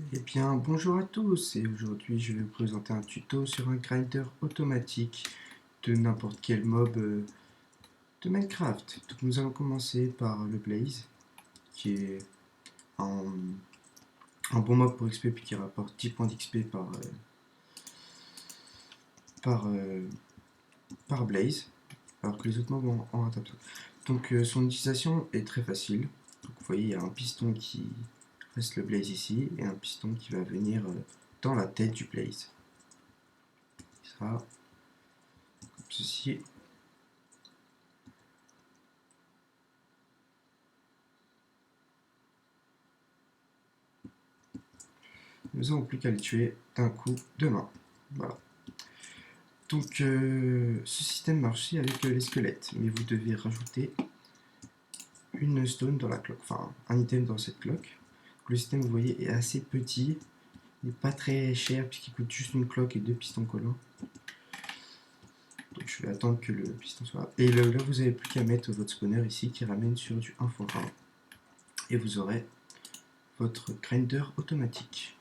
Eh bien, bonjour à tous, et aujourd'hui je vais vous présenter un tuto sur un grinder automatique de n'importe quel mob de Minecraft. Donc nous allons commencer par le Blaze, qui est un, un bon mob pour XP puis qui rapporte 10 points d'XP par, euh, par Blaze, alors que les autres mobs en rattrapent. Donc son utilisation est très facile. Donc, vous voyez, il y a un piston qui reste le Blaze ici, et un piston qui va venir dans la tête du Blaze. Ça, comme ceci. Nous n'avons plus qu'à les tuer d'un coup de main. Voilà. Donc ce système marche avec les squelettes, mais vous devez rajouter une stone dans la cloque, enfin un item dans cette cloque. Le système, vous voyez, est assez petit, il n'est pas très cher puisqu'il coûte juste une cloque et deux pistons collants. Donc je vais attendre que le piston soit là. Et là, vous n'avez plus qu'à mettre votre spawner ici qui ramène sur du 1x1. Et vous aurez votre grinder automatique.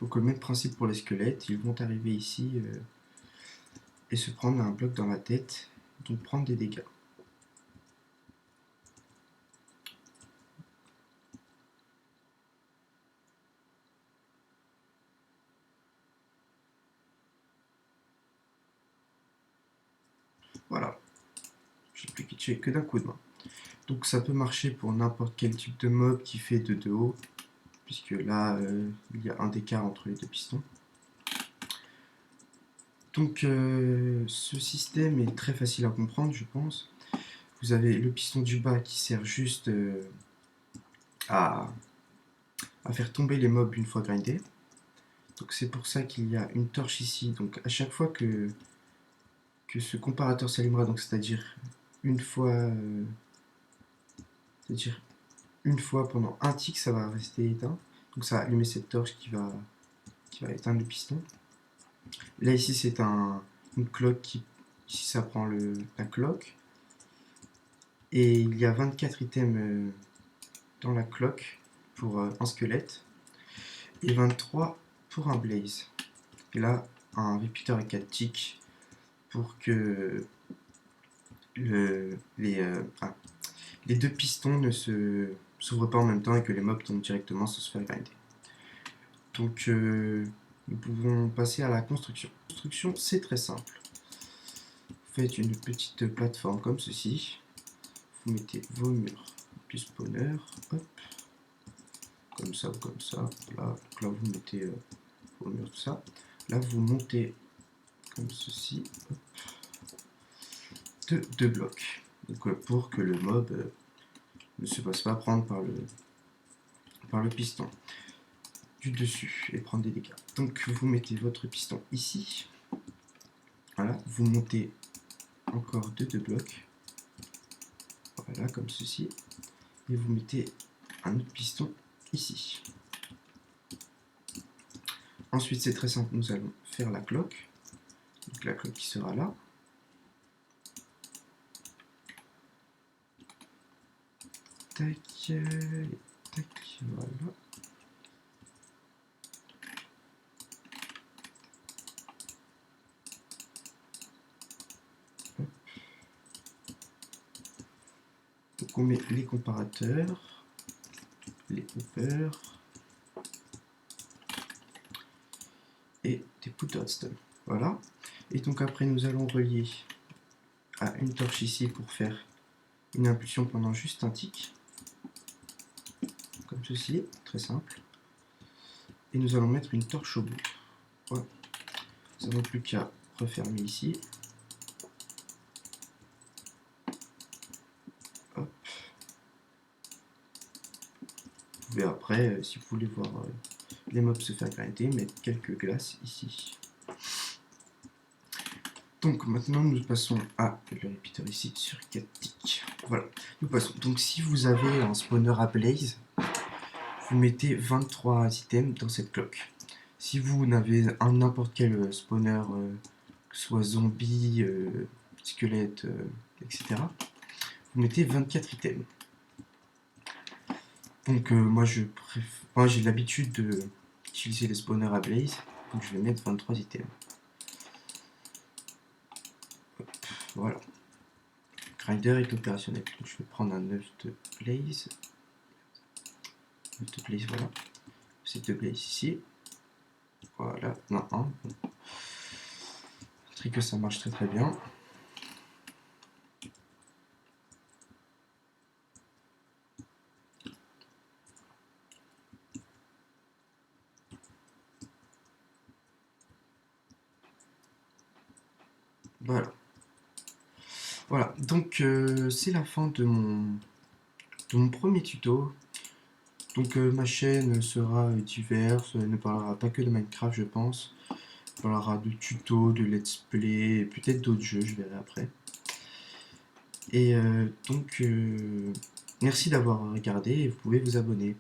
Donc le même principe pour les squelettes, ils vont arriver ici et se prendre un bloc dans la tête, donc prendre des dégâts. Voilà, je n'ai plus qu'à tuer que d'un coup de main. Donc ça peut marcher pour n'importe quel type de mob qui fait de haut, puisque là il y a un d'écart entre les deux pistons. Donc ce système est très facile à comprendre, je pense. Vous avez le piston du bas qui sert juste à faire tomber les mobs une fois grindés. Donc c'est pour ça qu'il y a une torche ici. Donc à chaque fois que ce comparateur s'allumera, donc c'est-à-dire une fois, pendant un tick, ça va rester éteint. Donc ça va allumer cette torche qui va éteindre le piston. Là ici c'est une cloque qui, ici ça prend la cloque. Et il y a 24 items dans la cloque pour un squelette et 23 pour un blaze. Et là un repeater à 4 ticks pour que les deux pistons ne s'ouvrent pas en même temps et que les mobs tombent directement sans se faire grinder. Donc nous pouvons passer à la construction. La construction, c'est très simple. Vous faites une petite plateforme comme ceci. Vous mettez vos murs du spawner. Hop. Comme ça ou comme ça. Là, donc là vous mettez vos murs, tout ça. Là, vous montez comme ceci. Hop. De 2 blocs. Donc, pour que le mob ne se fasse pas prendre par le piston du dessus et prendre des dégâts. Donc vous mettez votre piston ici. Voilà, vous montez encore de 2 blocs. Voilà, comme ceci. Et vous mettez un autre piston ici. Ensuite, c'est très simple, nous allons faire la cloque. Donc la cloque qui sera là. Tac, tac, voilà. Donc on met les comparateurs, les hoppers et des bouts de redstone. Voilà. Et donc après nous allons relier à une torche ici pour faire une impulsion pendant juste un tick. Comme ceci, très simple. Et nous allons mettre une torche au bout. Voilà. Nous n'avons plus qu'à refermer ici. Hop. Vous pouvez après, si vous voulez voir les mobs se faire grinder, mettre quelques glaces ici. Donc maintenant nous passons à le repeater ici sur 4 ticks. Voilà, nous passons. Donc si vous avez un spawner à blaze, vous mettez 23 items dans cette cloque. Si vous n'avez n'importe quel spawner, que ce soit zombie, squelette, etc., vous mettez 24 items. Donc moi j'ai l'habitude d'utiliser les spawners à blaze, donc je vais mettre 23 items. Voilà. Grinder est opérationnel, donc je vais prendre un œuf de blaze. Œuf de blaze, voilà. C'est de blaze ici. Voilà, non, un. Montrer que ça marche très très bien. Voilà. Voilà, donc c'est la fin de mon premier tuto. Donc ma chaîne sera diverse, elle ne parlera pas que de Minecraft je pense. Elle parlera de tutos, de let's play, et peut-être d'autres jeux, je verrai après. Et donc merci d'avoir regardé et vous pouvez vous abonner.